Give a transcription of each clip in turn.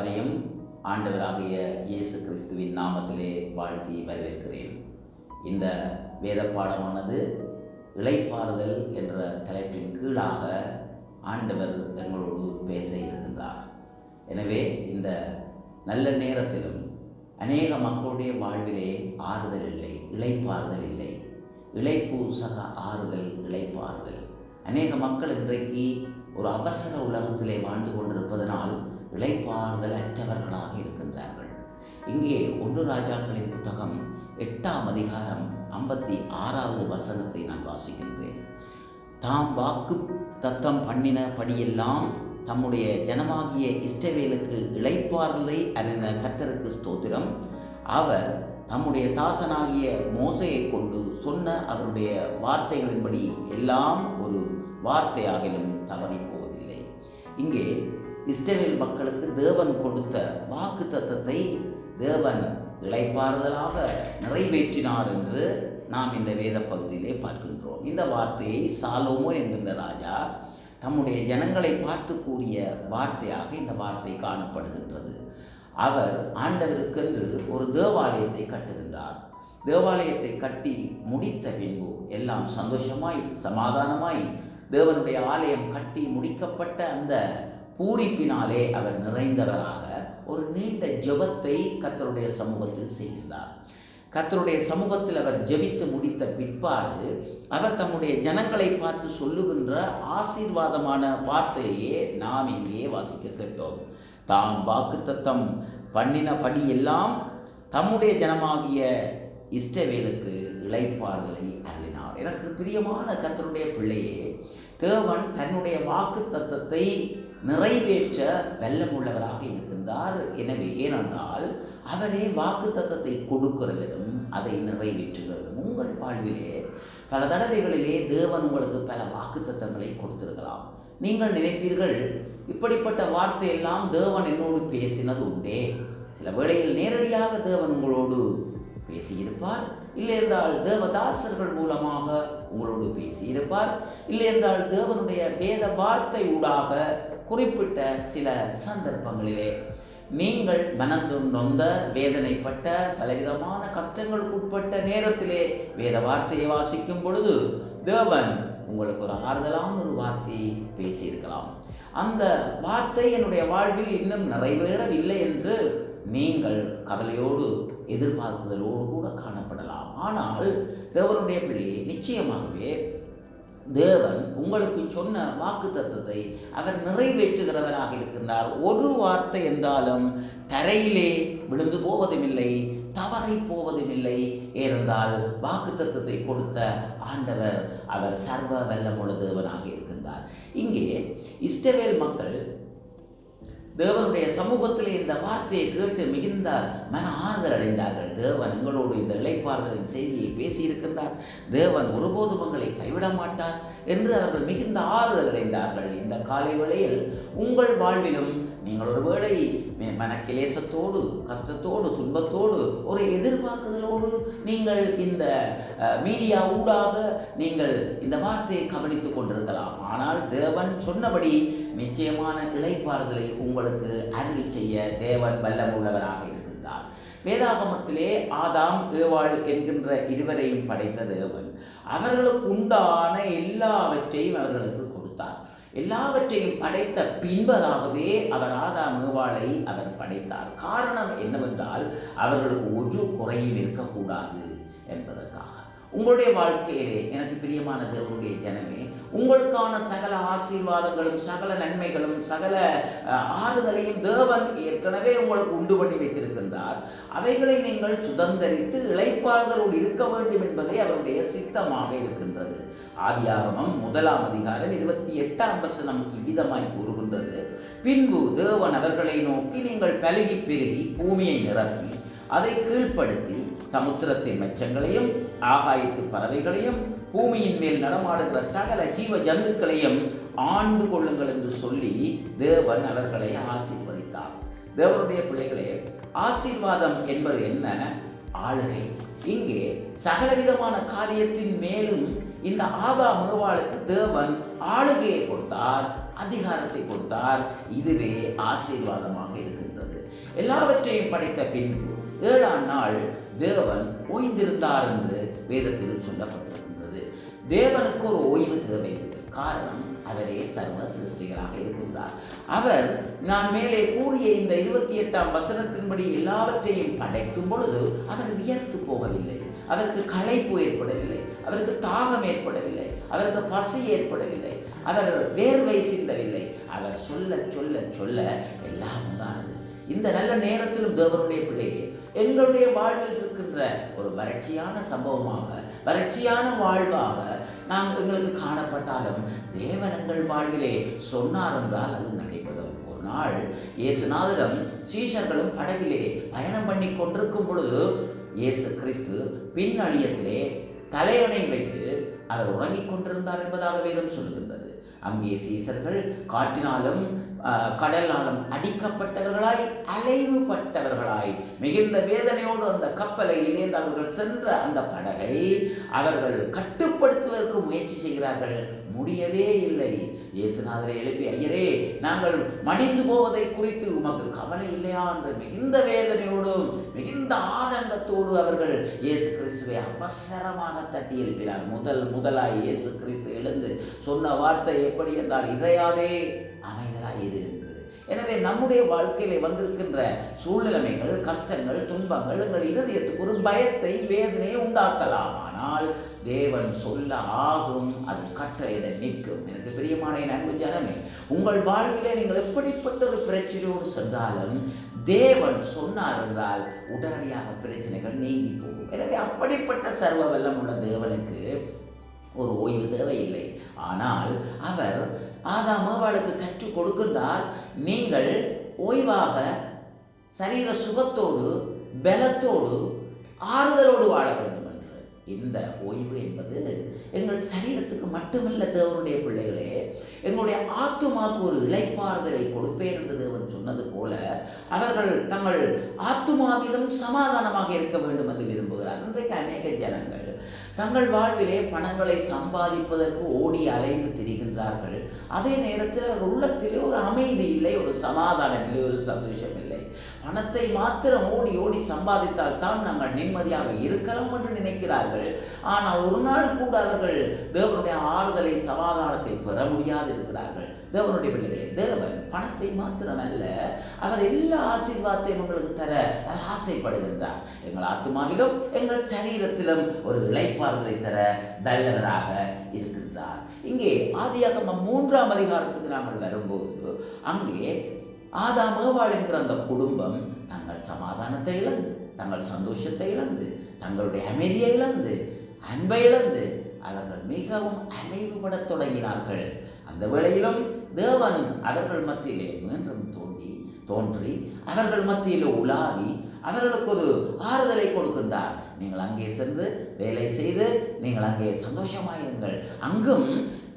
யாவரையும் ஆண்டவராகிய இயேசு கிறிஸ்துவின் நாமத்திலே வாழ்த்தி வரவேற்கிறேன். இந்த வேத பாடமானது இளைப்பாறுதல் என்ற தலைப்பின் கீழாக ஆண்டவர் எங்களோடு பேச இருக்கின்றார். எனவே இந்த நல்ல நேரத்திலும் அநேக மக்களுடைய வாழ்விலே ஆறுதல் இல்லை, இளைப்பாறுதல் இல்லை. இளைப்பு சக ஆறுதல், இளைப்பாறுதல். அநேக மக்கள் இன்றைக்கு ஒரு அவசர உலகத்திலே வாழ்ந்து கொண்டிருப்பதனால் இளைப்பாறுதல் அற்றவர்களாக இருக்கின்றார்கள். இங்கே 1 ராஜாக்களின் புத்தகம் 8ஆம் அதிகாரம் 56வது வசனத்தை நான் வாசிக்கின்றேன். தாம் வாக்கு தத்தம் பண்ணின படியெல்லாம் தம்முடைய ஜனமாகிய இஸ்ரவேலுக்கு இளைப்பாறுதலை அருளின கர்த்தருக்கு ஸ்தோத்திரம். அவர் தம்முடைய தாசனாகிய மோசேயை கொண்டு சொன்ன அவருடைய வார்த்தைகளின்படி எல்லாம் ஒரு வார்த்தையாகிலும் தவறி போவதில்லை. இங்கே இஸ்ரவேல் மக்களுக்கு தேவன் கொடுத்த வாக்கு தத்தத்தை தேவன் இளைப்பாறுதலாக நிறைவேற்றினார் என்று நாம் இந்த வேத பகுதியிலே பார்க்கின்றோம். இந்த வார்த்தையை சாலோமோன் என்கின்ற ராஜா தம்முடைய ஜனங்களை பார்த்து கூறிய வார்த்தையாக இந்த வார்த்தை காணப்படுகின்றது. அவர் ஆண்டவருக்கென்று ஒரு தேவாலயத்தை கட்டுகின்றார். தேவாலயத்தை கட்டி முடித்த பின்பு எல்லாம் சந்தோஷமாய் சமாதானமாய் தேவனுடைய ஆலயம் கட்டி முடிக்கப்பட்ட அந்த பூரிப்பினாலே அவர் நிறைந்தவராக ஒரு நீண்ட ஜெபத்தை கர்த்தருடைய சமூகத்தில் செய்கின்றார். கர்த்தருடைய சமூகத்தில் அவர் ஜெபித்து முடித்த பிற்பாடு அவர் தம்முடைய ஜனங்களை பார்த்து சொல்லுகின்ற ஆசீர்வாதமான வார்த்தையே நாம் இங்கே வாசிக்க கேட்டோம். தாம் வாக்குத்தத்தம் பண்ணினபடி எல்லாம் தம்முடைய ஜனமாகிய இஸ்ரவேலுக்கு இளைப்பாறுதலை அருளினார். எனக்கு பிரியமான கர்த்தருடைய பிள்ளையே, தேவன் தன்னுடைய வாக்கு தத்தத்தை நிறைவேற்ற வல்லமுள்ளவராக இருக்கின்றார். எனவே ஏனென்றால் அவரே வாக்கு தத்தத்தை கொடுக்கிறவரும் அதை நிறைவேற்றுகிறவரும். உங்கள் வாழ்விலே பல தடவைகளிலே தேவன் உங்களுக்கு பல வாக்கு தத்தங்களை கொடுத்திருக்கலாம். நீங்கள் நினைப்பீர்கள், இப்படிப்பட்ட வார்த்தையெல்லாம் தேவன் என்னோடு பேசினது உண்டே. சில வேளையில் நேரடியாக தேவன் உங்களோடு பேசியிருப்பார், இல்லை என்றால் தேவதாசர்கள் மூலமாக உங்களோடு பேசியிருப்பார், இல்லை என்றால் தேவனுடைய வேத வார்த்தை ஊடாக குறிப்பிட்ட சில சந்தர்ப்பங்களிலே நீங்கள் மனது நொந்த வேதனைப்பட்ட பலவிதமான கஷ்டங்களுக்கு உட்பட்ட நேரத்திலே வேத வார்த்தையை வாசிக்கும் பொழுது தேவன் உங்களுக்கு ஒரு ஆறுதலான ஒரு வார்த்தையை பேசியிருக்கலாம். அந்த வார்த்தை என்னுடைய வாழ்வில் இன்னும் நிறைவேறவில்லை என்று நீங்கள் கவலையோடு எதிர்பார்க்குதலோடு கூட காணப்படலாம். ஆனால் தேவனுடைய பிள்ளையை நிச்சயமாகவே தேவன் உங்களுக்கு சொன்ன வாக்கு தத்தத்தை அவர் நிறைவேற்றுகிறவராக இருக்கின்றார். ஒரு வார்த்தை என்றாலும் தரையிலே விழுந்து போவதும் இல்லை, தவறி போவதும் இல்லை. ஏனென்றால் வாக்கு தத்தத்தை கொடுத்த ஆண்டவர் அவர் சர்வ வல்லமுள்ள தேவனாக இருக்கின்றார். இங்கே இஸ்ரவேல் மக்கள் தேவனுடைய சமூகத்திலே இந்த வார்த்தையை கேட்டு மிகுந்த மன ஆறுதல் அடைந்தார்கள். தேவன் எங்களோடு இந்த இளைப்பாறுதலின் செய்தியை பேசியிருக்கின்றார், தேவன் ஒருபோதும் எங்களை கைவிட மாட்டார் என்று அவர்கள் மிகுந்த ஆறுதல் அடைந்தார்கள். இந்த காலை வேளையில் உங்கள் வாழ்விலும் நீங்கள் ஒரு வேளை மனக்கிலேசத்தோடு, கஷ்டத்தோடு, துன்பத்தோடு, ஒரு எதிர்பார்க்குதலோடு நீங்கள் இந்த மீடியா ஊடாக நீங்கள் இந்த வார்த்தையை கவனித்துக் கொண்டிருக்கலாம். ஆனால் தேவன் சொன்னபடி நிச்சயமான இளைப்பாறுதலை உங்களுக்கு அருளி செய்ய தேவன் வல்லமுள்ளவராக இருக்கின்றார். வேதாகமத்திலே ஆதாம் ஏவாள் என்கின்ற இருவரையும் படைத்த தேவன் அவர்களுக்கு உண்டான எல்லாவற்றையும் அவர்களுக்கு கொடுத்தார். எல்லாவற்றையும் படைத்த பின்பதாகவே அவர் ஆதாம் ஏவாளை அவர் படைத்தார். காரணம் என்னவென்றால் அவர்களுக்கு ஒரு குறையும் இருக்கக்கூடாது என்பதற்காக. உங்களுடைய வாழ்க்கையிலே எனக்கு பிரியமான தேவனுடைய ஜனமே, உங்களுக்கான சகல ஆசீர்வாதங்களும் சகல நன்மைகளும் சகல ஆறுதலையும் தேவன் ஏற்கனவே உங்களுக்கு உண்டு பண்ணி வைத்திருக்கின்றார். அவைகளை நீங்கள் சுதந்தரித்து இளைப்பாறுதலோடு இருக்க வேண்டும் என்பதே அவருடைய சித்தமாக இருக்கின்றது. ஆதியாகமம் 1ஆம் அதிகாரம் 28ஆம் வசனம் இவ்விதமாய் கூறுகின்றது. பின்பு தேவன் அவர்களை நோக்கி, நீங்கள் பலுகி பெருகி பூமியை நிரப்பி அதை கீழ்ப்படுத்தி சமுத்திரத்தின் மெச்சங்களையும் ஆகாயத்து பறவைகளையும் பூமியின் மேல் நடமாடுகிற சகல ஜீவ ஜந்துக்களையும் ஆண்டு கொள்ளுங்கள் என்று சொல்லி தேவன் அவர்களை ஆசீர்வதித்தார். தேவனுடைய பிள்ளைகளே, ஆசீர்வாதம் என்பது என்ன? ஆளுகை. இங்கே சகலவிதமான காரியத்தின் மேலும் இந்த ஆதாம் ஏவாளுக்கு தேவன் ஆளுகையை கொடுத்தார், அதிகாரத்தை கொடுத்தார். இதுவே ஆசீர்வாதமாக இருக்கின்றது. எல்லாவற்றையும் படைத்த பின்பு 7ஆம் நாள் தேவன் ஓய்ந்திருந்தார் என்று வேதத்தில் சொல்லப்பட்டிருக்கின்றது. தேவனுக்கு ஒரு ஓய்வு தேவை. காரணம், அவரே சர்வ சிருஷ்டிகராக இருக்கின்றார். அவர் நான் மேலே கூறிய இந்த 28ஆம் வசனத்தின்படி எல்லாவற்றையும் படைக்கும் பொழுது அவர் வியர்த்து போகவில்லை, அவருக்கு களைப்பு ஏற்படவில்லை, அவருக்கு தாகம் ஏற்படவில்லை, அவருக்கு பசி ஏற்படவில்லை, அவர் வேர்வை சிந்தவில்லை. அவர் சொல்ல சொல்ல சொல்ல எல்லாம் உண்டானது. இந்த நல்ல நேரத்திலும் தேவனுடைய பிள்ளையே, எங்களுடைய வாழ்வில் இருக்கின்ற ஒரு வறட்சியான சம்பவமாக, வறட்சியான வாழ்வாக எங்களுக்கு காணப்பட்டாலும் தேவன் எங்கள் வாழ்விலே சொன்னார் என்றால் அது நடைபெறும். ஒரு நாள் இயேசுநாதரும் சீஷர்களும் படகிலே பயணம் பண்ணி கொண்டிருக்கும் பொழுது இயேசு கிறிஸ்து பின்னழியத்திலே தலையணை வைத்து அவர் உறங்கிக் கொண்டிருந்தார் என்பதாக வேதம் சொல்லுகின்றது. அங்கே சீசர்கள் காற்றினாலும் கடலாலும் அடிக்கப்பட்டவர்களாய், அலைவுபட்டவர்களாய், மிகுந்த வேதனையோடு அந்த கப்பலை இல்லையென்று அவர்கள் சென்ற அந்த படகை அவர்கள் கட்டுப்படுத்துவதற்கு முயற்சி செய்கிறார்கள். முடியவே இல்லை. இயேசுநாதரை எழுப்பி, ஐயரே, நாங்கள் மடிந்து போவதை குறித்து உமக்கு கவலை இல்லையா என்று மிகுந்த வேதனையோடும் மிகுந்த ஆதங்கத்தோடு அவர்கள் இயேசு கிறிஸ்துவை அவசரமாக தட்டி எழுப்பினார். முதலாய் இயேசு கிறிஸ்து எழுந்து சொன்ன வார்த்தை எப்படி என்றால், இறையாதே, அமைதலாயிரு என்று. எனவே நம்முடைய வாழ்க்கையிலே வந்திருக்கின்ற சூழ்நிலைமைகள், கஷ்டங்கள், துன்பங்கள் எங்கள் இருதயத்துக்கு ஒரு பயத்தை, வேதனையை உண்டாக்கலாம். ஆனால் தேவன் சொல்ல ஆகும், அது கட்டளையிட நிற்கும். எனக்கு பிரியமான அன்பு ஜனமே, உங்கள் வாழ்விலே நீங்கள் எப்படிப்பட்ட ஒரு பிரச்சனையோடு சென்றாலும் தேவன் சொன்னார் என்றால் உடனடியாக பிரச்சனைகள் நீங்கி போகும். எனவே அப்படிப்பட்ட சர்வ வல்லம் உள்ள தேவனுக்கு ஒரு ஓய்வு தேவையில்லை. ஆனால் அவர் ஆதாம் ஏவாளுக்கு கற்றுக் கொடுக்கின்றார், நீங்கள் ஓய்வாக சரீர சுகத்தோடு, பலத்தோடு, ஆறுதலோடு வாழ வேண்டும் என்று. இந்த ஓய்வு என்பது எங்கள் சரீரத்துக்கு மட்டுமல்ல தேவனுடைய பிள்ளைகளே, எங்களுடைய ஆத்துமாக்கு ஒரு இளைப்பாறுதலை கொடுப்பேன் என்று தேவன் சொன்னது போல அவர்கள் தங்கள் ஆத்துமாவிலும் சமாதானமாக இருக்க வேண்டும் என்று விரும்புகிறார். இன்றைக்கு அநேக ஜனங்கள் தங்கள் வாழ்விலே பணங்களை சம்பாதிப்பதற்கு ஓடி அலைந்து திரிகின்றார்கள். அதே நேரத்தில் அவர் உள்ளத்திலே ஒரு அமைதி இல்லை, ஒரு சமாதானம் இல்லை, ஒரு சந்தோஷம் இல்லை. பணத்தை மாத்திரம் ஓடி ஓடி சம்பாதித்தால் தான் நாங்கள் நிம்மதியாக இருக்கலாம் என்று நினைக்கிறார்கள். ஆனால் ஒரு நாள் கூட அவர்கள் தேவனுடைய ஆறுதலை, சமாதானத்தை பெற முடியாது இருக்கிறார்கள். தேவனுடைய பிள்ளைகளே, தேவன் பணத்தை மாத்திரமல்ல, அவர் எல்லா ஆசீர்வாதத்தையும் உங்களுக்கு தர ஆசைப்படுகின்றார். எங்கள் ஆத்துமாவிலும் எங்கள் சரீரத்திலும் ஒரு இளைப்பாறுதலை தர வல்லவராக இருக்கின்றார். இங்கே ஆதியாகமம் 3ஆம் அதிகாரத்துக்கு நாங்கள் வரும்போது அங்கே ஆதாம் ஏவாள் என்கிற அந்த குடும்பம் தங்கள் சமாதானத்தை இழந்து, தங்கள் சந்தோஷத்தை இழந்து, தங்களுடைய அமைதியை இழந்து, அன்பை இழந்து அவர்கள் மிகவும் அலைவுபடத் தொடங்கினார்கள். அந்த வேளையிலும் தேவன் அவர்கள் மத்தியிலே மீண்டும் தோன்றி அவர்கள் மத்தியிலே உலாவி அவர்களுக்கு ஒரு ஆறுதலை கொடுக்கின்றார். நீங்கள் அங்கே சென்று வேலை செய்து நீங்கள் அங்கே சந்தோஷமாயிருங்கள், அங்கும்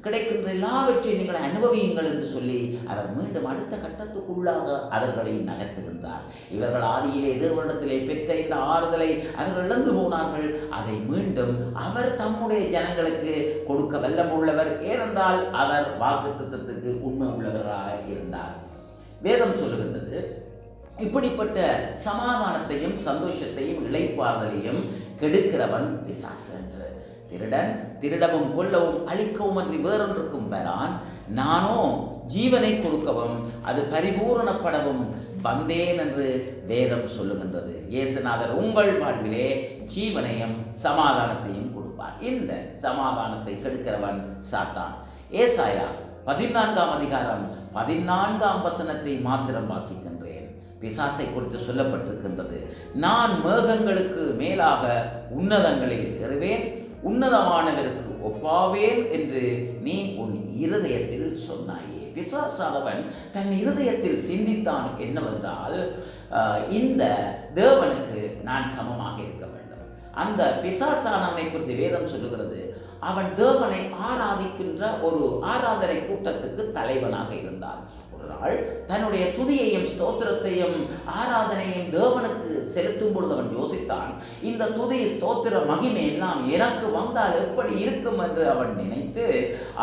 கிடைக்கின்ற எல்லாவற்றையும் நீங்கள் அனுபவியுங்கள் என்று சொல்லி அவர் மீண்டும் அடுத்த கட்டத்துக்குள்ளாக அவர்களை நகர்த்துகின்றார். இவர்கள் ஆதியிலே தேவனிடத்திலே பெற்ற இந்த ஆறுதலை அவர்கள் இழந்து போனார்கள். அதை மீண்டும் அவர் தம்முடைய ஜனங்களுக்கு கொடுக்க வல்லமுள்ளவர். ஏனென்றால் அவர் வாக்குத்தத்தத்துக்கு உண்மை உள்ளவராக இருந்தார். வேதம் சொல்லுகின்றது, இப்படிப்பட்ட சமாதானத்தையும் சந்தோஷத்தையும் இளைப்பாறுதலையும் கெடுக்கிறவன் பிசாசு என்று. திருடன் திருடவும் கொல்லவும் அழிக்கவும் அன்றி வேறொன்றுக்கும் வரான், நானோ ஜீவனை கொடுக்கவும் அது பரிபூரணப்படவும் வந்தேன் என்று வேதம் சொல்லுகின்றது. இயேசுநாதர் உங்கள் வாழ்விலே ஜீவனையும் சமாதானத்தையும் கொடுப்பார். இந்த சமாதானத்தை கெடுக்கிறவன் சாத்தான். ஏசாயா 14ஆம் அதிகாரம் 14ஆம் வசனத்தை மாத்திரம் வாசிக்கின்றேன். பிசாசை குறித்து சொல்லப்பட்டிருக்கின்றது, நான் மேகங்களுக்கு மேலாக உன்னதங்களில் ஏறுவேன், உன்னதமானவருக்கு ஒப்பாவேன் என்று நீ உன் இருதயத்தில் சொன்னாயே. பிசாசானவன் தன் இருதயத்தில் சிந்தித்தான் என்னவென்றால், இந்த தேவனுக்கு நான் சமமாக இருக்க வேண்டும். அந்த பிசாசானவனை குறித்து வேதம் சொல்லுகிறது, அவன் தேவனை ஆராதிக்கின்ற ஒரு ஆராதனை கூட்டத்துக்கு தலைவனாக இருந்தான். ஒரு நாள் தன்னுடைய துதியையும் ஸ்தோத்திரத்தையும் ஆராதனையும் தேவனுக்கு செலுத்தும் பொழுது அவன் யோசித்தான், இந்த துதி ஸ்தோத்திர மகிமை எல்லாம் எனக்கு வந்தால் எப்படி இருக்கும் என்று அவன் நினைத்து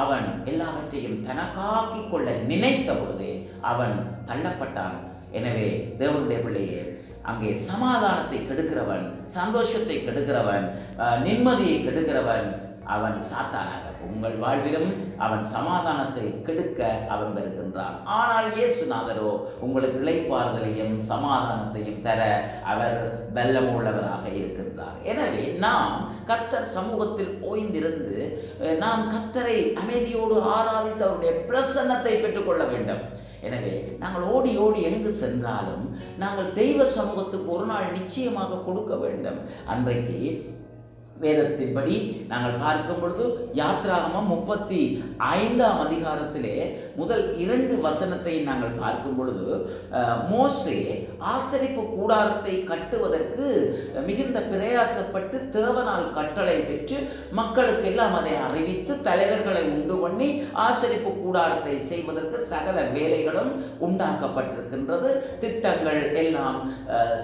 அவன் எல்லாவற்றையும் தனக்காக்கிக் கொள்ள நினைத்த பொழுதே அவன் தள்ளப்பட்டான். எனவே தேவனுடைய பிள்ளையே, அங்கே சமாதானத்தை கெடுக்கிறவன், சந்தோஷத்தை கெடுக்கிறவன், நிம்மதியை கெடுக்கிறவன் அவன் சாத்தானாக உங்கள் வாழ்விலும் அவன் சமாதானத்தை கெடுக்க அவன் வருகின்றான். ஆனால் இயேசுநாதரோ உங்களுக்கு இளைப்பாறுதலையும் சமாதானத்தையும் தர அவர் வல்லமுள்ளவராக இருக்கின்றார். எனவே நாம் கர்த்தர் சமூகத்தில் ஓய்ந்திருந்து நாம் கர்த்தரை அமைதியோடு ஆராதித்து அவருடைய பிரசன்னத்தை பெற்றுக்கொள்ள வேண்டும். எனவே நாங்கள் ஓடி ஓடி எங்கு சென்றாலும் நாங்கள் தெய்வ சமூகத்துக்கு ஒரு நாள் நிச்சயமாக கொடுக்க வேண்டும். அன்றைக்கு வேதத்தின்படி நாங்கள் பார்க்கும் பொழுது யாத்ராகமம் 35ஆம் அதிகாரத்திலே முதல் 2 வசனத்தை நாங்கள் பார்க்கும் பொழுது மோசே ஆசரிப்பு கூடாரத்தை கட்டுவதற்கு மிகுந்த பிரயாசப்பட்டு தேவனால் கட்டளை பெற்று மக்களுக்கு எல்லாம் அதை அறிவித்து தலைவர்களை உண்டு பண்ணி ஆசரிப்பு கூடாரத்தை செய்வதற்கு சகல வேலைகளும் உண்டாக்கப்பட்டிருக்கின்றது. திட்டங்கள் எல்லாம்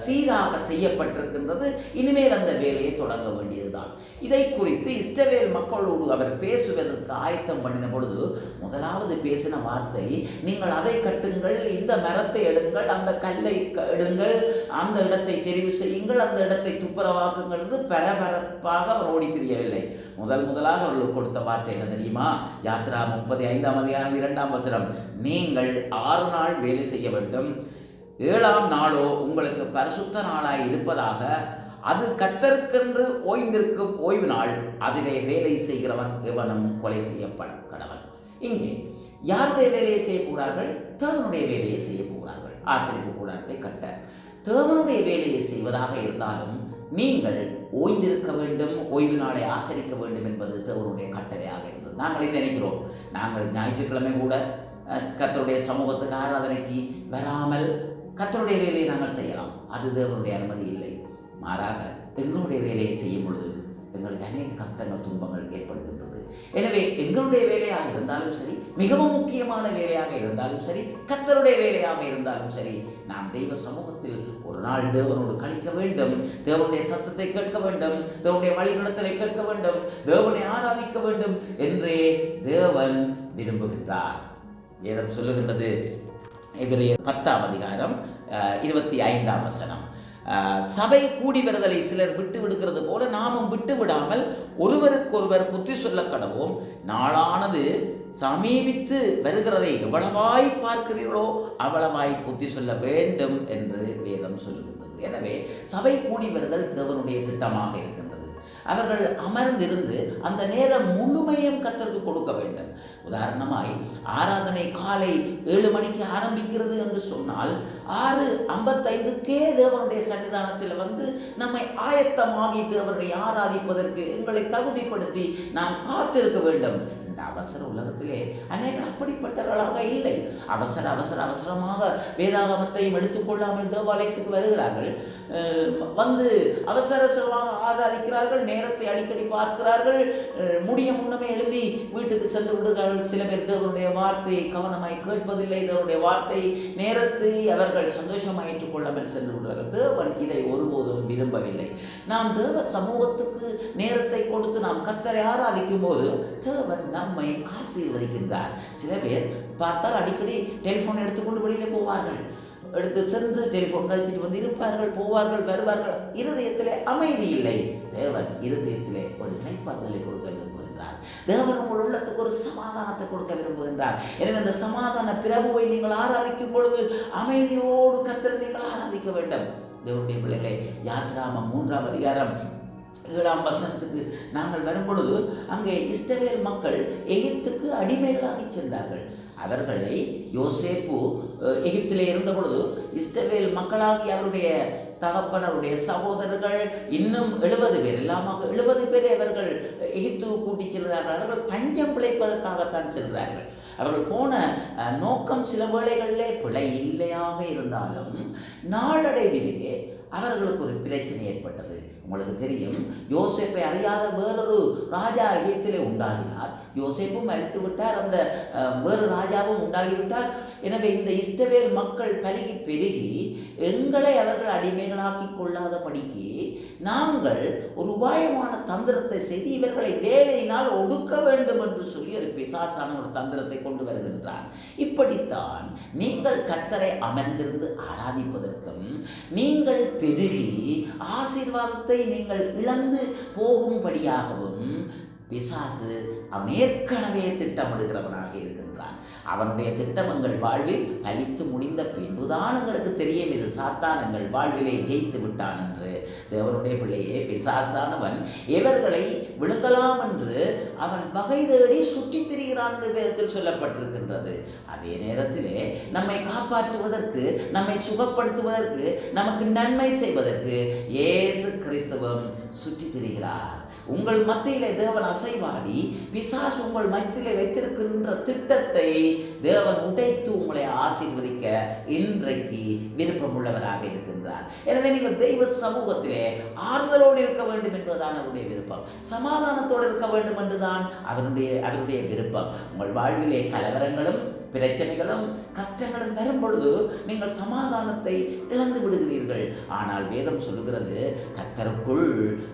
சீராக செய்யப்பட்டிருக்கின்றது. இனிமேல் அந்த வேலையை தொடங்க வேண்டியதுதான். இதை குறித்து இஸ்ரவேல் மக்களோடு அவர் பேசுவதற்கு ஆயத்தம் பண்ணின பொழுது முதலாவது பேசின வார்த்தை, நீங்கள் அதை கட்டுங்கள், இந்த மரத்தை எடுங்கள், அந்த கல்லை எடுங்கள், அந்த இடத்தை தெரிவு செய்யுங்கள், அந்த இடத்தை துப்புரவாக்குங்கள் என்று பரபரப்பாக அவர் ஓடி திரியவில்லை. முதலாக அவர்களுக்கு கொடுத்த வார்த்தை என்ன தெரியுமா? யாத்ரா 35ஆம் அதிகாரம் 2ஆம் வசனம், நீங்கள் 6 நாள் வேலை செய்ய வேண்டும், 7ஆம் நாளோ உங்களுக்கு பரிசுத்த நாளாய் இருப்பதாக, அது கர்த்தருக்கென்று ஓய்ந்திருக்கும் ஓய்வு நாள், அதிலே வேலை செய்கிறவன் எவனும் கொலை செய்யப்பட கடவன். இங்கே யாருடைய வேலையை செய்ய போகிறார்கள்? தேவனுடைய வேலையை செய்ய போகிறார்கள். ஆசரிப்பு கூடாரத்தை கட்ட தேவனுடைய வேலையை செய்வதாக இருந்தாலும் நீங்கள் ஓய்ந்திருக்க வேண்டும், ஓய்வு நாளை ஆசரிக்க வேண்டும் என்பது தேவனுடைய கட்டளையாக இருந்தது. நாங்கள் என்ன நினைக்கிறோம்? நாங்கள் ஞாயிற்றுக்கிழமை கூட கர்த்தருடைய சமூகத்துக்கு ஆராதனைக்கு வராமல் கர்த்தருடைய வேலையை நாங்கள் செய்யலாம். அது தேவனுடைய அனுமதி இல்லை. மாறாக எங்களுடைய வேலையை செய்யும் பொழுது எங்களுக்கு அநேக கஷ்டங்கள், துன்பங்கள் ஏற்படுகின்றது. எனவே எங்களுடைய வேலையாக இருந்தாலும் சரி, மிகவும் முக்கியமான வேலையாக இருந்தாலும் சரி, கர்த்தருடைய வேலையாக இருந்தாலும் சரி, நாம் தெய்வ சமூகத்தில் ஒரு நாள் தேவனோடு கழிக்க வேண்டும், தேவனுடைய சத்தத்தை கேட்க வேண்டும், தேவனுடைய வழிநடத்தலை கேட்க வேண்டும், தேவனை ஆராதிக்க வேண்டும் என்றே தேவன் விரும்புகின்றார். வேதம் சொல்லுகின்றது, எபிரேயர் 10ஆம் அதிகாரம் 25ஆம் வசனம், சபை கூடி வருதலை சிலர் விட்டு விடுகிறது போல நாமும் விட்டு விடாமல் ஒருவருக்கொருவர் புத்தி சொல்ல கடவோம், நாளானது சமீபித்து வருகிறதை எவ்வளவாய் பார்க்கிறீர்களோ அவ்வளவாய் புத்தி சொல்ல வேண்டும் என்று வேதம் சொல்லுகின்றது. எனவே சபை கூடி வருதல் தேவனுடைய திட்டமாக இருக்கின்றது. அவர்கள் அமர்ந்திருந்து அந்த நேரம் முழுமையும் கர்த்தருக்கு கொடுக்க வேண்டும். உதாரணமாய் ஆராதனை காலை 7 மணிக்கு ஆரம்பிக்கிறது என்று சொன்னால் 6:55க்கே தேவனுடைய சன்னிதானத்தில் வந்து நம்மை ஆயத்தமாகி தேவனை ஆராதிப்பதற்கு எங்களை தகுதிப்படுத்தி நாம் காத்திருக்க வேண்டும். இந்த அவசர உலகத்திலே அநேகர் அப்படிப்பட்டவர்களாக இல்லை. அவசரமாக வேதாகமத்தையும் எடுத்துக்கொள்ளாமல் தேவாலயத்துக்கு வருகிறார்கள், வந்து அவசரமாக ஆராதிக்கிறார்கள், நேரத்தை அடிக்கடி பார்க்கிறார்கள், முடிய முன்னமே எழுப்பி வீட்டுக்கு சென்று விடுகிறார்கள். சில பேர் தேவனுடைய வார்த்தையை கவனமாய் கேட்பதில்லை, தேவனுடைய வார்த்தை நேரத்தை அவர்கள் சந்தோஷமாக ஏற்றுக்கொள்ளாமல் சென்று விடுகிறார்கள். தேவன் இதை ஒருபோதும் விரும்பவில்லை. நாம் தேவ சமூகத்துக்கு நேரத்தை கொடுத்து நாம் கர்த்தரை ஆராதிக்கும் போது தேவன் நம்மை ஆசீர்வதிக்கின்றார். சில பேர் பார்த்தால் அடிக்கடி டெலிஃபோன் எடுத்துக்கொண்டு வெளியில் போவார்கள், எடுத்து சென்று டெலிஃபோன் கழிச்சிட்டு வந்து இருப்பார்கள், போவார்கள், வருவார்கள். இருதயத்திலே அமைதி இல்லை. தேவன் இருதயத்திலே ஒரு இளைப்பாறுதலை கொடுக்க விரும்புகின்றார். தேவன் உங்கள் உள்ளத்துக்கு ஒரு சமாதானத்தை கொடுக்க விரும்புகின்றார். எனவே அந்த சமாதான பிரபுவை நீங்கள் ஆராதிக்கும் பொழுது அமைதியோடு கர்த்தரை நீங்கள் ஆராதிக்க வேண்டும். தேவனுடைய பிள்ளைகளை, யாத்ராகமம் 3ஆம் அதிகாரம் 7ஆம் வசனத்துக்கு நாங்கள் வரும்பொழுது அங்கே இஸ்ரவேல் மக்கள் எகிப்துக்கு அடிமைகளாகி சென்றார்கள். அவர்களை யோசேப்பு எகிப்திலே இருந்த பொழுது இஸ்ரவேல் மக்களாகி அவருடைய தகப்பன், அவருடைய சகோதரர்கள் இன்னும் 70 பேர், எல்லாமாக 70 பேரை அவர்கள் எகிப்துக்கு கூட்டி செல்கிறார்கள். அவர்கள் பஞ்சம் பிழைப்பதற்காகத்தான் செல்கிறார்கள். அவர்கள் போன நோக்கம் சில வேளைகளிலே பிழை இல்லையாக இருந்தாலும் நாளடைவிலே அவர்களுக்கு ஒரு பிரச்சனை ஏற்பட்டது. உங்களுக்கு தெரியும், யோசேப்பை அறியாத வேறொரு ராஜா எகிப்திலே உண்டாகினார். யோசேப்பும் மரித்து விட்டார், அந்த வேறு ராஜாவும் உண்டாகிவிட்டார். எனவே இந்த இஸ்ரவேல் மக்கள் பலுகி பெருகி எங்களை அவர்கள் அடிமைகளாக்கி கொள்ளாதபடிக்கு நாங்கள் ஒரு உபாயமான தந்திரத்தை செய்து இவர்களை வேலையினால் ஒடுக்க வேண்டும் என்று சொல்லி ஒரு பிசாசான ஒரு தந்திரத்தை கொண்டு வருகின்றார். இப்படித்தான் நீங்கள் கர்த்தரை அமர்ந்திருந்து ஆராதிப்பதற்கும் நீங்கள் பெருகி ஆசீர்வாதத்தை நீங்கள் இழந்து போகும்படியாகவும் பிசாசு அவன் ஏற்கனவே திட்டமிடுகிறவனாக இருக்கின்றான். அவனுடைய திட்டம் எங்கள் வாழ்வில் பலித்து முடிந்த பின்புதான் எங்களுக்கு தெரியும் இது சாத்தான் எங்கள் வாழ்விலே ஜெயித்து விட்டான் என்று. தேவனுடைய பிள்ளையே, பிசாசானவன் இவர்களை விழுங்கலாம் என்று அவன் வகை தேடி சுற்றித் திரிகிறான் என்று வேதத்தில் சொல்லப்பட்டிருக்கின்றது. அதே நேரத்திலே நம்மை காப்பாற்றுவதற்கு, நம்மை சுகப்படுத்துவதற்கு, நமக்கு நன்மை செய்வதற்கு இயேசு கிறிஸ்துவும் சுற்றித் திரிகிறார். உங்கள் மத்தியிலே தேவன் அசைவாடி பிசாசு உங்கள் மத்தியிலே வைத்திருக்கின்ற திட்டத்தை தேவன் உடைத்து உங்களை ஆசீர்வதிக்க இன்றைக்கு விருப்பமுள்ளவராக இருக்கின்றார். எனவே நீங்கள் தெய்வ சமூகத்திலே ஆறுதலோடு இருக்க வேண்டும் என்பதுதான் அவருடைய விருப்பம். சமாதானத்தோடு இருக்க வேண்டும் என்றுதான் அவருடைய விருப்பம். உங்கள் வாழ்விலே கலவரங்களும் பிரச்சனைகளும் கஷ்டங்களும் வரும் பொழுது நீங்கள் சமாதானத்தை இழந்து விடுகிறீர்கள். ஆனால் வேதம் சொல்லுகிறது, கர்த்தருக்குள்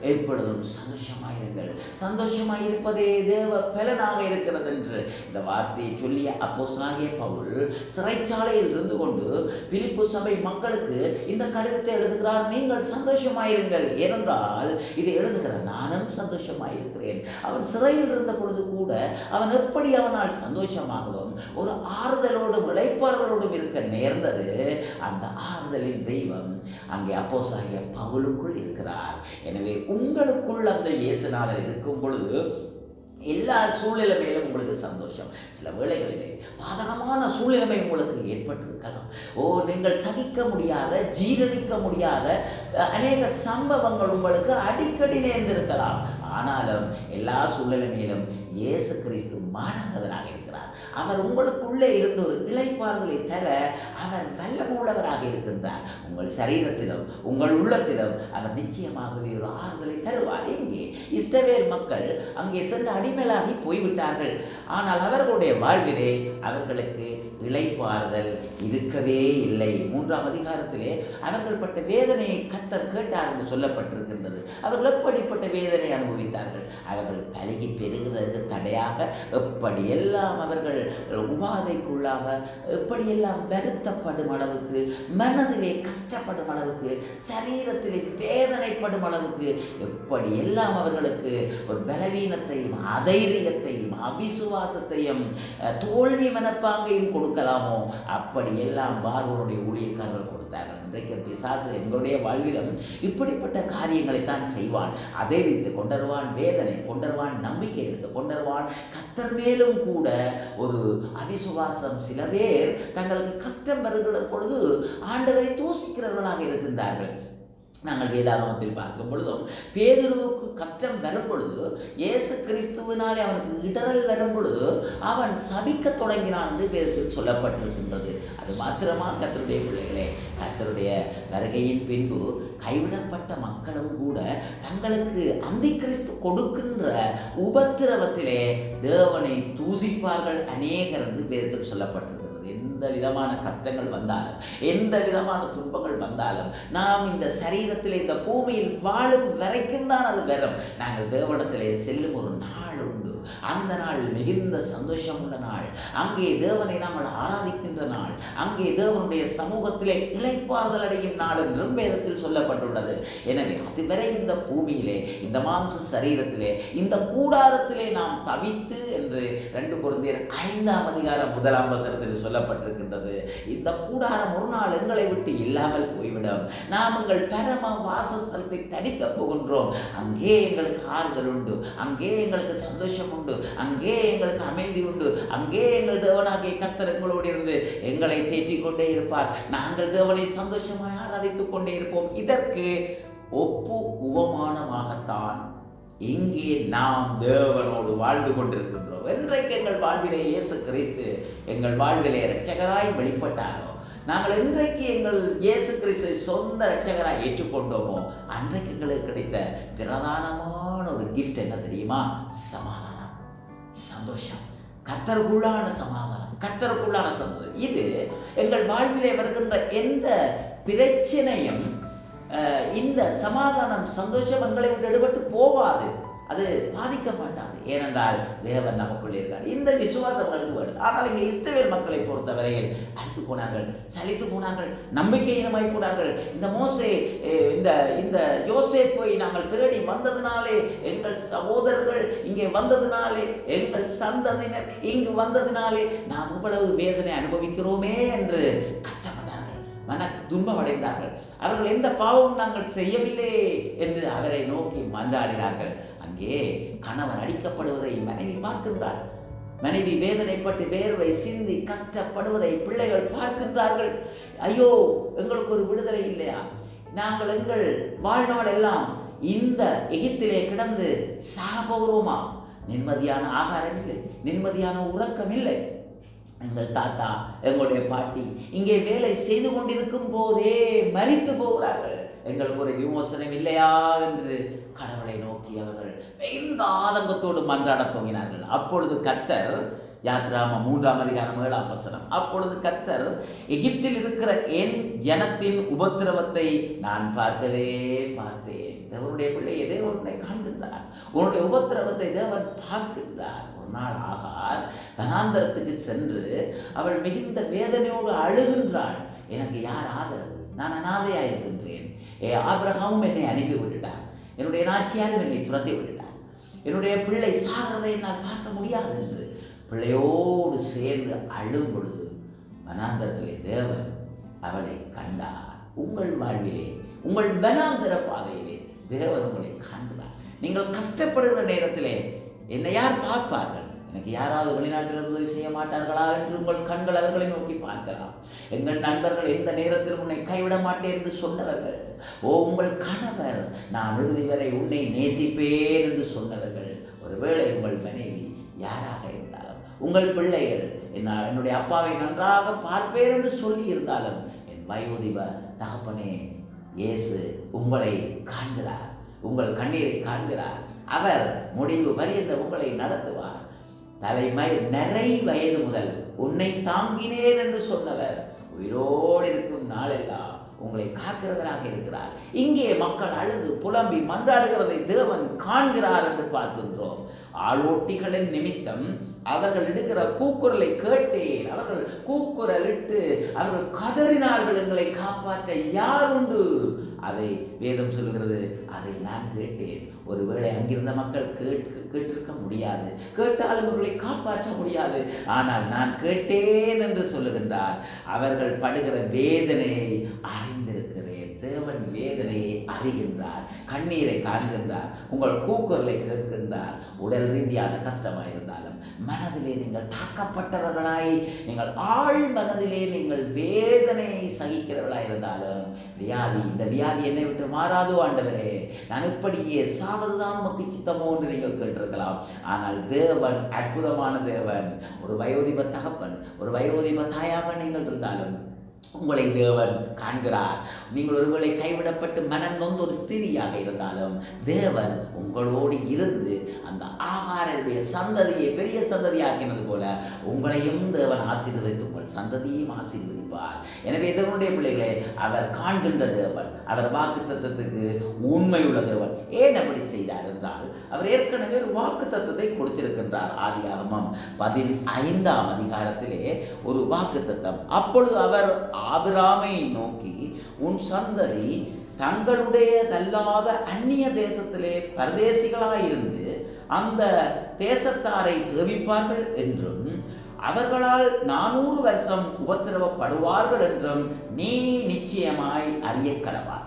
எப்பொழுதும் சந்தோஷமாயிருங்கள், சந்தோஷமாயிருப்பதே தேவ பலனாக இருக்கிறது என்று இந்த வார்த்தையை சொல்லிய அப்போஸ்தலனாகிய பவுல் சிறைச்சாலையில் இருந்து கொண்டு பிலிப்பு சபை மக்களுக்கு இந்த கடிதத்தை எழுதுகிறார். நீங்கள் சந்தோஷமாயிருங்கள், ஏனென்றால் இதை எழுதுகிற நானும் சந்தோஷமாயிருக்கிறேன். அவன் சிறையில் இருந்த பொழுது கூட அவன் எப்படி அவனால் சந்தோஷமாகவும் ஒரு ஆறுதலோடும் இளைப்பாறுதலோடும் இருக்க நேர்ந்தது. அந்த ஆறுதலின் தெய்வம் அங்கே அப்போஸ்தலனாகிய பவுலுக்குள் இருக்கிறார். எனவே உங்களுக்குள் அந்த இயேசுநாதர் இருக்கும் பொழுது எல்லா சூழ்நிலைமையிலும் உங்களுக்கு சந்தோஷம். சில வேளைகளிலே பாதகமான சூழ்நிலைமை உங்களுக்கு ஏற்பட்டிருக்கலாம். நீங்கள் சகிக்க முடியாத, ஜீரணிக்க முடியாத அநேக சம்பவங்கள் உங்களுக்கு அடிக்கடி நேர்ந்திருக்கலாம். ஆனாலும் எல்லா சூழ்நிலைமையிலும் இயேசு கிறிஸ்து மாறாதவராக இருக்கிறார். அவர் உங்களுக்குள்ளே இருந்து ஒரு இளைப்பாறுதலை தர அவர் வல்லமுள்ளவராக இருக்கின்றார். உங்கள் சரீரத்திலும் உங்கள் உள்ளத்திலும் அவர் நிச்சயமாகவே ஒரு ஆறுதலை தருவார். இங்கே இஸ்ரவேல் மக்கள் அங்கே சென்று அடிமையாகி போய்விட்டார்கள். ஆனால் அவர்களுடைய வாழ்விலே அவர்களுக்கு இளைப்பாறுதல் இருக்கவே இல்லை. 3ஆம் அதிகாரத்திலே அவர்கள் பட்ட வேதனையை கர்த்தர் கேட்டார் என்று சொல்லப்பட்டிருக்கின்றது. அவர்கள் எப்படிப்பட்ட வேதனை அனுபவித்தார்கள்? அவர்கள் பலகி பெருகுவதற்கு தடையாக எப்படியெல்லாம் அவர்கள் உபாதைக்குள்ளாக, எப்படியெல்லாம் வருத்தப்படும் அளவுக்கு, மனதிலே கஷ்டப்படும் அளவுக்கு, சரீரத்திலே வேதனைப்படும் அளவுக்கு எப்படியெல்லாம் அவர்களுக்கு ஒரு பலவீனத்தையும் அதைரியத்தையும் அவிசுவாசத்தையும் தோல்வி மனப்பாங்கையும் கொடுக்கலாமோ அப்படியெல்லாம் பார்வோனுடைய ஊழியக்காரர்கள் கொடுத்தார்கள். இன்றைக்கு பிசாசு எங்களுடைய வாழ்விலும் இப்படிப்பட்ட காரியங்களைத்தான் செய்வான். அதை இருந்து கொண்டருவான், வேதனை கொண்டருவான், நம்பிக்கை எடுத்து கொண்டருவான். கர்த்தர் மேலும் கூட ஒரு அவிசுவாசம். சில பேர் தங்களுக்கு கஷ்டம் வருகிற பொழுது ஆண்டவரை தூசிக்கிறவர்களாக இருக்கின்றார்கள். நாங்கள் வேதாகமத்தில் பார்க்கும் பொழுதும் பேதுருவுக்கு கஷ்டம் வரும் பொழுது, இயேசு கிறிஸ்துவினாலே அவனுக்கு இடரல் வரும் பொழுது அவன் சபிக்க தொடங்கினான் என்று வேதத்தில் சொல்லப்பட்டிருக்கின்றது. அது மாத்திரமா கர்த்தருடைய பிள்ளைகளே, கர்த்தருடைய வருகையின் பின்பு கைவிடப்பட்ட மக்களும் கூட தங்களுக்கு அந்தி கிறிஸ்து கொடுக்கின்ற உபத்திரவத்திலே தேவனை தூசிப்பார்கள் அநேகர் என்று வேதத்தில் சொல்லப்பட்டிருக்கிறது. எந்த விதமான கஷ்டங்கள் வந்தாலும், எந்த விதமான துன்பங்கள் வந்தாலும், நாம் இந்த சரீரத்தில் இந்த பூமியில் வாழும் வரைக்கும் தான் அது வரும். நாங்கள் தேவனிடத்திலே செல்லும் ஒரு நாள் உண்டு. அந்த நாள் மிகுந்த சந்தோஷம் உள்ள நாள். அங்கே தேவனை நாங்கள் ஆராதிக்கின்ற நாள். அங்கே தேவனுடைய சமூகத்திலே இளைப்பாறுதல் அடையும் நாள் என்றும் வேதத்தில் சொல்லப்பட்டுள்ளது. எனவே அதுவரை இந்த பூமியிலே, இந்த மாம்ச சரீரத்திலே, இந்த கூடாரத்திலே நாம் தவித்து என்று 2 கொரிந்தியர் 5ஆம் அதிகாரம் 1ஆம் வசனத்தில் சொல்லப்பட்டிருக்கின்றது. இந்த கூடாரம் ஒரு நாள் எங்களை விட்டு இல்லாமல் போய்விடும். நாம் எங்கள் பரம வாசஸ்தலத்தை தரிக்கப் போகின்றோம். அங்கே எங்களுக்கு ஆறுதல் உண்டு, அங்கே எங்களுக்கு சந்தோஷம் உண்டு, அங்கே எங்களுக்கு அமைதி உண்டு. அங்கே எங்கள் தேவனாகிய கர்த்தர் எங்களோடு இருந்து எங்களை தேற்றிக் கொண்டே இருப்பார். நாங்கள் தேவனை சந்தோஷமாய் ஆராதித்துக் கொண்டே இருப்போம். இதற்கு ஒப்பு உவமானமாகத்தான் இங்கே நாம் தேவனோடு வாழ்ந்து கொண்டிருக்கின்றோம். என்றைக்கு எங்கள் வாழ்விலே இயேசு கிறிஸ்து எங்கள் வாழ்விலே இரட்சகராய் வெளிப்பட்டாரோ, நாங்கள் இன்றைக்கு எங்கள் இயேசு கிறிஸ்துவை சொந்த இரட்சகராய் ஏற்றுக்கொண்டோமோ, அன்றைக்கு எங்களுக்கு கிடைத்த பிரதானமான ஒரு கிஃப்ட் என்ன தெரியுமா? சமாதானம், சந்தோஷம், கர்த்தருக்குள்ளான சமாதானம், கர்த்தருக்குள்ளான சந்தோஷம். இது எங்கள் வாழ்விலே வருகின்ற எந்த பிரச்சனையும் இந்த சமாதானம், சந்தோஷம் எங்களை விட்டு எடுபட்டு போகாது. அது பாதிக்க மாட்டாது. ஏனென்றால் தேவன் நமக்குள்ளே இருக்கார். இந்த விசுவாசம் அவர்களுக்கு வேணும். ஆனால் இங்கே இஸ்ரவேல் மக்களை பொறுத்தவரையில் அழைத்து போனார்கள், சலித்து போனார்கள், நம்பிக்கையினமாய் போனார்கள். இந்த மோசே இந்த இந்த யோசேப்பை நாங்கள் தேடி வந்ததினாலே, எங்கள் சகோதரர்கள் இங்கே வந்ததினாலே, எங்கள் சந்ததியினர் இங்கு வந்ததினாலே நாம் இவ்வளவு வேதனை அனுபவிக்கிறோமே என்று கஷ்டப்பட்டார்கள், மன துன்பம் அடைந்தார்கள். அவர்கள் எந்த பாவமும் நாங்கள் செய்யவில்லை என்று அவரை நோக்கி மன்றாடினார்கள். அங்கே கணவன் அடிக்கப்படுவதை மனைவி பார்க்கின்றாள். மனைவி வேதனைப்பட்டு வேர்வை சிந்தி கஷ்டப்படுவதை பிள்ளைகள் பார்க்கின்றார்கள். ஐயோ, எங்களுக்கு ஒரு விடுதலை இல்லையா? நாங்கள் எங்கள் வாழ்நாள் எல்லாம் இந்த எகிப்திலே கிடந்து சாபோரோமா? நிம்மதியான ஆகாரம் இல்லை, நிம்மதியான உறக்கம் இல்லை. எங்கள் தாத்தா, எங்களுடைய பாட்டி இங்கே வேலை செய்து கொண்டிருக்கும் போதே மரித்து போகிறார்கள். எங்களுக்கு ஒரு விமோசனம் இல்லையா என்று கடவுளை நோக்கி அவர்கள் மிகுந்த ஆதங்கத்தோடு மன்றாடத் துவங்கினார்கள். அப்பொழுது கர்த்தர், யாத்ராகமம் 3:7 அப்பொழுது கர்த்தர், எகிப்தில் இருக்கிற என் ஜனத்தின் உபத்திரவத்தை நான் பார்க்கவே பார்த்தேன். தேவனுடைய பிள்ளையை தேவன் உன்னை காண்கின்றார், உன்னுடைய உபத்திரவத்தை தேவன் பார்க்கின்றார். ஒரு நாள் ஆகார் வனாந்தரத்துக்கு சென்று அவள் மிகுந்த வேதனையோடு அழுகின்றாள். எனக்கு யார் ஆதரவு? நான் அனாதையாக இருக்கின்றேன். ஆபிரகாமும் என்னை அனுப்பி விட்டுட்டார், என்னுடைய நாச்சியாரும் என்னை துரத்தி விட்டுட்டார், என்னுடைய பிள்ளை சாகிறதை என்னால் பார்க்க முடியாது என்று பிள்ளையோடு சேர்ந்து அழும் பொழுது வனாந்தரத்திலே தேவன் அவளை கண்டார். உங்கள் வாழ்விலே, உங்கள் வனாந்தர பாதையிலே தேவன் உங்களை காண்கிறார். நீங்கள் கஷ்டப்படுகிற நேரத்திலே என்னை யார் பார்ப்பார்கள்? எனக்கு யாராவது வெளிநாட்டில் உதவி செய்ய மாட்டார்களா என்று உங்கள் கண்கள் அவர்களை நோக்கி பார்க்கலாம். எங்கள் நண்பர்கள் எந்த நேரத்தில் உன்னை கைவிட மாட்டேன் என்று சொன்னவர்கள், உங்கள் கணவர் நான் இறுதி வரை உன்னை நேசிப்பேன் என்று சொன்னவர்கள், ஒருவேளை உங்கள் மனைவி யாராக இருந்தாலும், உங்கள் பிள்ளைகள் என்னுடைய அப்பாவை நன்றாக பார்ப்பேன் என்று சொல்லி இருந்தாலும், என் வயோதிப தகப்பனே, இயேசு உங்களை காண்கிறார், உங்கள் கண்ணீரை காண்கிறார். அவர் முடிவு வரைந்த உங்களை நடத்துவார். நிறை வயது முதல் உன்னை தாங்கினேன் என்று சொன்னவர் உயிரோடு இருக்கும் நாளெல்லாம் உங்களை காக்கிறவராக இருக்கிறார். இங்கே மக்கள் அழுது புலம்பி மன்றாடுகிறதை தேவன் காண்கிறார் என்று பார்க்கின்றோம். ஆளோட்டிகளின் நிமித்தம் அவர்கள் இடுகிற கூக்குரலை கேட்டேன். அவர்கள் கூக்குரலிட்டு அவர்கள் கதறினார்கள், எங்களை காப்பாற்ற யார் உண்டு? அதை வேதம் சொல்லுகிறது, அதை நான் கேட்டேன். ஒருவேளை அங்கிருந்த மக்கள் கேட்டிருக்க முடியாது, கேட்டாலும் அவர்களை காப்பாற்ற முடியாது. ஆனால் நான் கேட்டேன் என்று சொல்லுகின்றார். அவர்கள் படுகிற வேதனையை அறிந்திருக்கிறேன். தேவன் வேதனையை அறிகின்றார், கண்ணீரை காண்கின்றார், உங்கள் கூக்குரலை கேட்கின்றார். உடல் ரீதியான கஷ்டமாக இருந்தாலும், மனதிலே நீங்கள் தாக்கப்பட்டவர்களாய், நீங்கள் ஆழ் மனதிலே நீங்கள் வேதனையை சகிக்கிறவர்களாய் இருந்தாலும், இந்த வியாதி என்னை விட்டு மாறாதோ ஆண்டவரே, நான் இப்படியே சாவதுதான் உமக்கு சித்தமோ என்று நீங்கள் கேட்டிருக்கலாம். ஆனால் தேவன் அற்புதமான தேவன். ஒரு வயோதிப தகப்பன், ஒரு வயோதிப தாயாக நீங்கள் இருந்தாலும் உங்களை தேவன் காண்கிறார். நீங்கள் ஒருவேளை கைவிடப்பட்டு மனம் நொந்து ஒரு ஸ்திரியாக இருந்தாலும் தேவன் உங்களோடு இருந்து அந்த ஆகாரனுடைய சந்ததியை பெரிய சந்ததியாக்கினது போல உங்களையும் தேவன் ஆசீர்வதித்து உங்கள் சந்ததியையும் ஆசீர்வதிப்பார். எனவே தேவனுடைய பிள்ளைகளே, அவர் காண்கின்ற தேவன், அவர் வாக்குத்தத்தத்துக்கு உண்மையுள்ள தேவன். ஏன் அப்படி செய்தார் என்றால், அவர் ஏற்கனவே ஒரு வாக்குத்தத்தத்தை கொடுத்திருக்கின்றார். ஆதியாகமம் 15 ஒரு வாக்குத்தத்தம். அப்பொழுது அவர் ஆபிராமை நோக்கி, உன் சந்ததி தங்களுடையதல்லாத அந்நிய தேசத்திலே பரதேசிகளாயிருந்து அந்த தேசத்தாரை சேவிப்பார்கள் என்றும், அவர்களால் 400 வருஷம் உபத்திரவப்படுவார்கள் என்றும் நீ நிச்சயமாய் அறிய கடவாய்.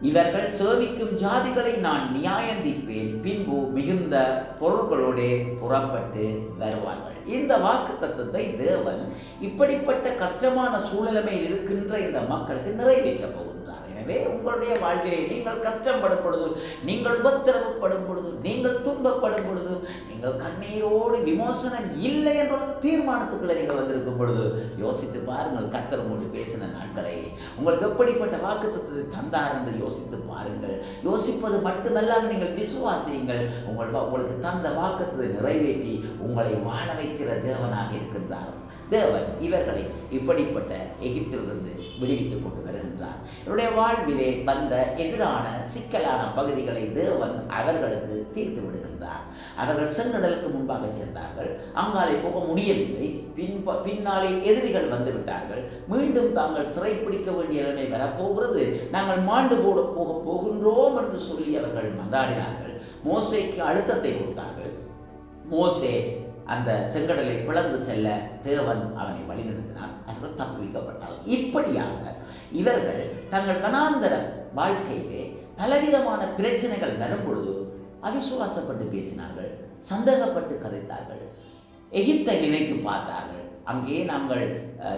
இவர்கள் சேவிக்கும் ஜாதிகளை நான் நியாயந்திப்பேன், பின்பு மிகுந்த பொருள்களோடு புறப்பட்டு வருவார்கள். இந்த வாக்கு தத்தத்தை தேவன் இப்படிப்பட்ட கஷ்டமான சூழ்நிலைமையில் இருக்கின்ற இந்த மக்களுக்கு நிறைவேற்ற போகின்றார். எனவே உங்களுடைய வாழ்விலே நீங்கள் கஷ்டப்படும் பொழுது, நீங்கள் உபத்திரவப்படும் பொழுது, நீங்கள் துன்பப்படும் பொழுது, நீங்கள் கண்ணீரோடு விமோசனம் இல்லை என்ற ஒரு தீர்மானத்துக்குள்ளே நீங்கள் வந்திருக்கும் பொழுது யோசித்து பாருங்கள். கர்த்தர் உங்களோடு பேசின நாட்களை, உங்களுக்கு எப்படிப்பட்ட வாக்கு தத்தத்தை தந்தார் என்று யோசித்து பாருங்கள். யோசிப்பது மட்டுமல்லாமல் நீங்கள் விசுவாசியுங்கள். உங்களுக்கு தந்த வாக்குத்தத்தை நிறைவேற்றி உங்களை வாழ வைக்கிற தேவனாக இருக்கின்றார். தேவன் இவர்களை இப்படிப்பட்ட எகிப்திலிருந்து விடுவித்துக் கொண்டு வருகின்றார். இவருடைய வாழ்விலே வந்த எதிரான சிக்கலான பகுதிகளை தேவன் அவர்களுக்கு தீர்த்து விடுகின்றார். அவர்கள் செங்கடலுக்கு முன்பாக சென்றார்கள். அங்காலே போக முடியவில்லை. பின்னாலே எதிரிகள் வந்துவிட்டார்கள். மீண்டும் தாங்கள் சிறைப்பிடிக்க வேண்டிய நிலைமை வரப்போகிறது. நாங்கள் மாண்டு போக போகின்றோம் என்று சொல்லி அவர்கள் மன்றாடினார்கள். மோசேக்கு அழுத்தத்தை கொடுத்தார்கள். மோசே அந்த செங்கடலை பிளந்து செல்ல தேவன் அவனை வழிநடத்தினார். அவர்கள் தப்புவிக்கப்பட்டார்கள். இப்படியாக இவர்கள் தங்கள் வனாந்தர வாழ்க்கையிலே பலவிதமான பிரச்சனைகள் வரும் பொழுது அவிசுவாசப்பட்டு பேசினார்கள், சந்தேகப்பட்டு கதைத்தார்கள், எகிப்தை நினைத்து பார்த்தார்கள். அங்கே நாங்கள்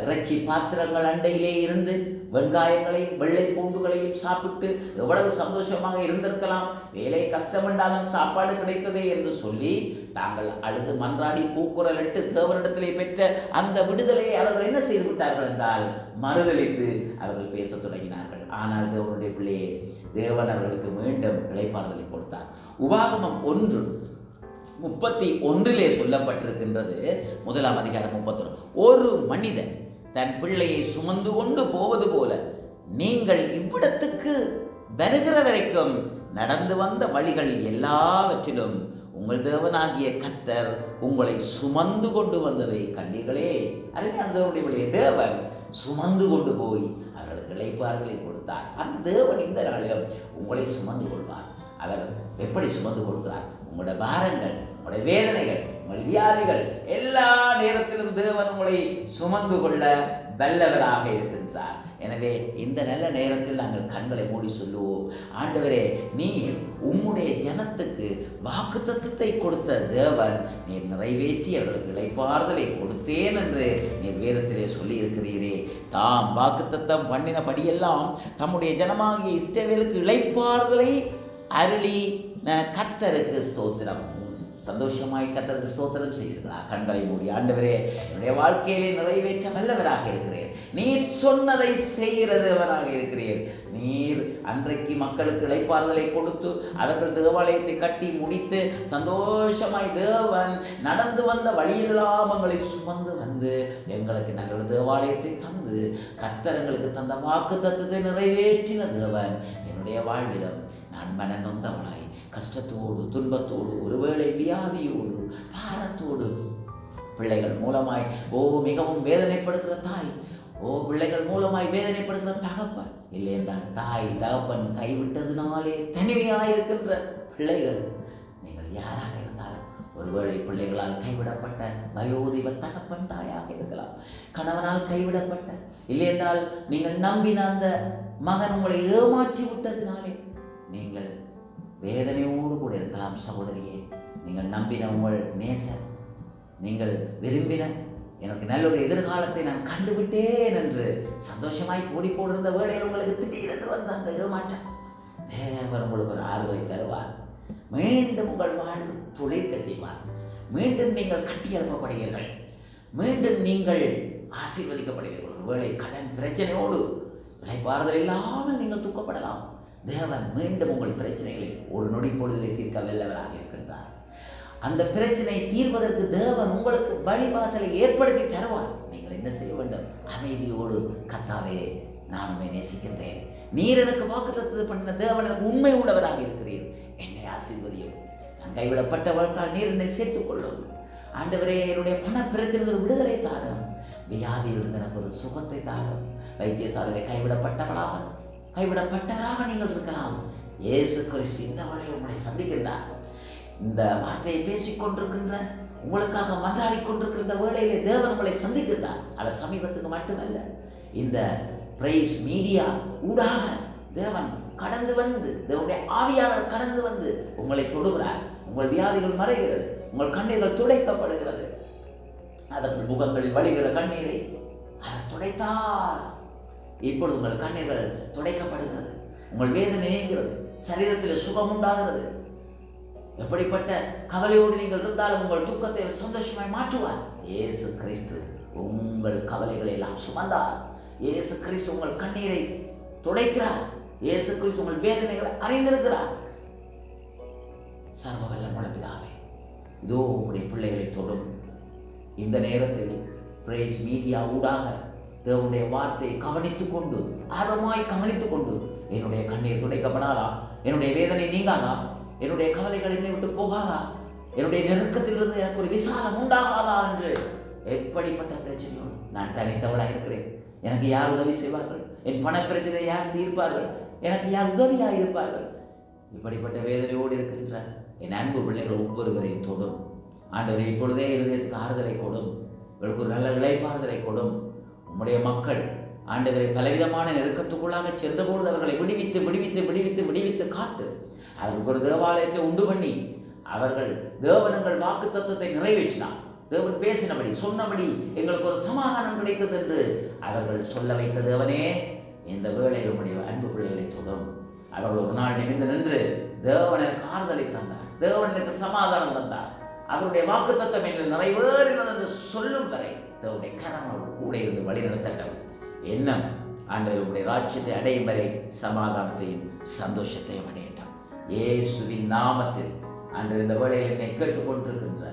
இறைச்சி பாத்திரங்கள் அண்டையிலே இருந்து வெங்காயங்களையும் வெள்ளை பூண்டுகளையும் சாப்பிட்டு எவ்வளவு சந்தோஷமாக இருந்திருக்கலாம், வேலை கஷ்டம் என்றாலும் சாப்பாடு கிடைத்ததே என்று சொல்லி தாங்கள் அழுது மன்றாடி கூக்குரலிட்டு தேவனிடத்திலே பெற்ற அந்த விடுதலையை அவர்கள் என்ன செய்து விட்டார்கள் என்றால் மறுதலித்து அவர்கள் பேசத் தொடங்கினார்கள். ஆனால் தேவனுடைய பிள்ளையே, தேவன் அவர்களுக்கு மீண்டும் இளைப்பாறுதலை கொடுத்தார். உபாகமம் 1:31 சொல்லப்பட்டிருக்கின்றது. 1ஆம் அதிகாரம் 31. ஒரு மனிதன் தன் பிள்ளையை சுமந்து கொண்டு போவது போல நீங்கள் இவ்விடத்துக்கு வருகிற வரைக்கும் நடந்து வந்த வழிகள் எல்லாவற்றிலும் உங்கள் தேவனாகிய கர்த்தர் உங்களை சுமந்து கொண்டு வந்ததை கண்டீர்களே. அருமையான தேவனுடைய தேவன் சுமந்து கொண்டு போய் அவர்களுக்கு இளைப்பாறுதலை கொடுத்தார். அந்த தேவன் இந்த நாளிலும் உங்களை சுமந்து கொள்வார். அவர் எப்படி சுமந்து கொள்கிறார்? உங்களுடைய பாரங்கள், உங்களுடைய வேதனைகள், உங்கள் வியாதிகள் எல்லா நேரத்திலும் தேவன் உங்களை சுமந்து கொள்ள வல்லவராக இருக்கின்றார். எனவே இந்த நல்ல நேரத்தில் நாங்கள் கண்களை மூடி சொல்லுவோம், ஆண்டவரே, நீர் உம்முடைய ஜனத்துக்கு வாக்குத்தத்தத்தை கொடுத்த தேவன், நீர் நிறைவேற்றி அவர்களுக்கு இளைப்பாறுதலை கொடுத்தேன் என்று நீர் வேதத்திலே சொல்லி இருக்கிறீரே. தாம் வாக்குத்தத்தம் பண்ணினபடியெல்லாம் தம்முடைய ஜனமாகிய இஸ்ரவேலுக்கு இளைப்பாறுதலை அருளி கர்த்தருக்கு ஸ்தோத்திரம். சந்தோஷமாய் கர்த்தருக்கு ஸ்தோத்திரம் செய்கிறீர்களா? கண்களை மூடி, ஆண்டவரே, என்னுடைய வாழ்க்கையிலே நிறைவேற்ற வல்லவராக இருக்கிறீர். நீர் சொன்னதை செய்கிறவராக இருக்கிறீர். நீர் அன்றைக்கு மக்களுக்கு இளைப்பாறுதலை கொடுத்து அவர்கள் தேவாலயத்தை கட்டி முடித்து சந்தோஷமாய் தேவன் நடந்து வந்த வழியெல்லாம் எங்களை சுமந்து வந்து எங்களுக்கு நல்ல தேவாலயத்தை தந்து கர்த்தர் எங்களுக்கு தந்த வாக்கு தத்தத்தை நிறைவேற்றின தேவன் என்னுடைய வாழ்விலும் நான் மனம் நொந்தவனாய் கஷ்டத்தோடு துன்பத்தோடு ஒருவேளை வியாதியோடு பாரத்தோடு பிள்ளைகள் மூலமாய் மிகவும் வேதனைப்படுகிற தாய், பிள்ளைகள் மூலமாய் வேதனைப்படுகிற தகப்பன், இல்லை என்றால் தாய் தகப்பன் கைவிட்டதினாலே தனிமையாயிருக்கின்ற பிள்ளைகள், நீங்கள் யாராக இருந்தாலும் ஒருவேளை பிள்ளைகளால் கைவிடப்பட்ட வயோதிப தகப்பன் தாயாக இருக்கலாம், கணவனால் கைவிடப்பட்ட, இல்லை என்றால் நீங்கள் நம்பின அந்த மகன் உங்களை ஏமாற்றி விட்டதினாலே நீங்கள் வேதனையோடு கூட இருக்கலாம். சகோதரியே, நீங்கள் நம்பின உங்கள் நேசர், நீங்கள் விரும்பின எனக்கு நல்ல ஒரு எதிர்காலத்தை நான் கண்டுவிட்டேன் என்று சந்தோஷமாய் பூரி போடுகிற வேளையில் உங்களுக்கு திடீரென்று வந்த அந்த ஏமாற்றம், தேவன் உங்களுக்கு ஒரு ஆறுதலை தருவார். மீண்டும் உங்கள் வாழ்வு துளிர்க்க செய்வார். மீண்டும் நீங்கள் கட்டி எழுப்பப்படுவீர்கள். மீண்டும் நீங்கள் ஆசீர்வதிக்கப்படுவீர்கள். ஒருவேளை கடன் பிரச்சனையோடு இளைப்பாறுதல் இல்லாமல் நீங்கள் தூக்கப்படலாம். தேவன் மீண்டும் உங்கள் பிரச்சனைகளை ஒரு நொடி பொழுதிலே தீர்க்க வல்லவராக இருக்கின்றார். அந்த பிரச்சனை தீர்வதற்கு தேவன் உங்களுக்கு வழிவாசலை ஏற்படுத்தி தருவார். நீங்கள் என்ன செய்ய வேண்டும்? அமைதியோடு, கர்த்தாவே, நானுமே நேசிக்கின்றேன், நீர் எனக்கு வாக்குத்தத்தத்தை பண்ணின தேவன் எனக்கு உண்மை உள்ளவராக இருக்கிறீர், என்னை ஆசீர்வதியும், நான் கைவிடப்பட்டவர்களால் நீர் என்னை சேர்த்துக் கொள்ளும். ஆண்டவரே, என்னுடைய பண பிரச்சனைகள் விடுதலை தாரும், வியாதியிலிருந்து எனக்கு ஒரு சுகத்தை தாரும். வைத்தியசாலையில் கைவிடப்பட்டவராக நீங்கள் இருக்கலாம். இயேசு கிறிஸ்து இந்த வழியை உங்களை சந்திக்கின்றார். இந்த வார்த்தையை பேசிக்கொண்டிருக்கின்ற, உங்களுக்காக மன்றாடி கொண்டிருக்கின்ற வேளையிலே தேவன் உங்களை சந்திக்கின்றார். அவர் சமீபத்துக்கு மட்டுமல்ல, இந்த பிரைஸ் மீடியா ஊடாக தேவன் கடந்து வந்து, தேவனுடைய ஆவியாளர் கடந்து வந்து உங்களை தொடுகிறார். உங்கள் வியாதிகள் மறைகிறது, உங்கள் கண்ணீர்கள் துடைக்கப்படுகிறது. அதற்கு முகங்களில் வழிகிற கண்ணீரை அவர் துடைத்தார். இப்பொழுது உங்கள் கண்ணீர்கள் துடைக்கப்படுகிறது, உங்கள் வேதனை நீங்கிறது, சரீரத்தில் சுகம் உண்டாகிறது. எப்படிப்பட்ட கவலையோடு நீங்கள் இருந்தாலும் உங்கள் துக்கத்தை சந்தோஷமாய் மாற்றுவார். இயேசு கிறிஸ்து உங்கள் கவலைகளை எல்லாம் சுமந்தார். இயேசு கிறிஸ்து உங்கள் கண்ணீரை துடைக்கிறார். இயேசு கிறிஸ்து உங்கள் வேதனைகளை அறிந்திருக்கிறார். சர்வ வல்லமையுள்ள பிதாவே, இதோ உங்களுடைய பிள்ளைகளை தொடும். இந்த நேரத்தில் பிரேஸ் மீடியா ஊடாக தேவனுடைய வார்த்தையை கவனித்துக் கொண்டு, ஆர்வமாய் கவனித்துக் கொண்டு, என்னுடைய கண்ணீர் துடைக்கப்படாதா, என்னுடைய வேதனை நீங்காதா, என்னுடைய கவலைகள் என்னை விட்டு போகாதா, என்னுடைய நெருக்கத்திலிருந்து எனக்கு ஒரு விசாலம் உண்டாகாதா என்று எப்படிப்பட்ட பிரச்சனையோடு நான் தனித்தவளாக இருக்கிறேன். எனக்கு யார் உதவி செய்வார்கள்? என் பண பிரச்சனை யார் தீர்ப்பார்கள்? எனக்கு யார் உதவியாக இருப்பார்கள்? இப்படிப்பட்ட வேதனையோடு இருக்கின்ற என் அன்பு பிள்ளைகள் ஒவ்வொருவரையும் தொடும். ஆண்டவரே, இப்பொழுதே இருதயத்துக்கு ஆறுதலை கொடும், இவர்களுக்கு ஒரு நல்ல இளைப்பாறுதலை கொடும். உம்முடைய மக்கள் ஆண்டவரை பலவிதமான நெருக்கத்துக்குள்ளாக சென்றபொழுது அவர்களை விடுவித்து விடுவித்து விடுவித்து விடுவித்து காத்து அவர்களுக்கு ஒரு தேவாலயத்தை உண்டு பண்ணி அவர்கள் தேவனங்கள் வாக்கு தத்துவத்தை நிறைவேற்றினார். தேவன் பேசினபடி சொன்னபடி எங்களுக்கு ஒரு சமாதானம் கிடைத்தது என்று அவர்கள் சொல்ல வைத்த தேவனே, இந்த வேளையில் உம்முடைய அன்பு பிள்ளைகளை தொடும். அவர்கள் ஒரு நாள் நிமிர்ந்து நின்று தேவன் எனக்கு ஆறுதலை தந்தார், தேவன் எனக்கு சமாதானம் தந்தார், அவருடைய வாக்கு தத்துவம் என்று நிறைவேறினது என்று சொல்லும் வரை தேவனுடைய கரம் கூட இருந்து வழிநடத்தட்டும். எண்ணம் ஆண்டவர் உடைய ராஜ்யத்தை அடையும் வரை சமாதானத்தையும் சந்தோஷத்தையும் அடையட்டும். இயேசுவின் நாமத்தில் ஆண்டவர் இந்த வேளையில் என்னை கேட்டுக்கொண்டிருக்கின்ற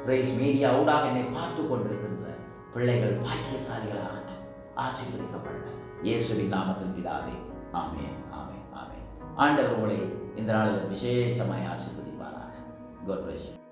பிரேஸ் மீடியா ஊடாக என்னை பார்த்து கொண்டிருக்கின்ற பிள்ளைகள் பாக்கியசாலிகளாகட்டும், ஆசீர்வதிக்கப்படட்டும். இயேசுவின் நாமத்தில் பிதாவே, ஆமென், ஆமென், ஆமென். ஆண்டவர் உங்களை இந்த நாளில் விசேஷமாய் ஆசீர்வதிப்பாராக. God bless you.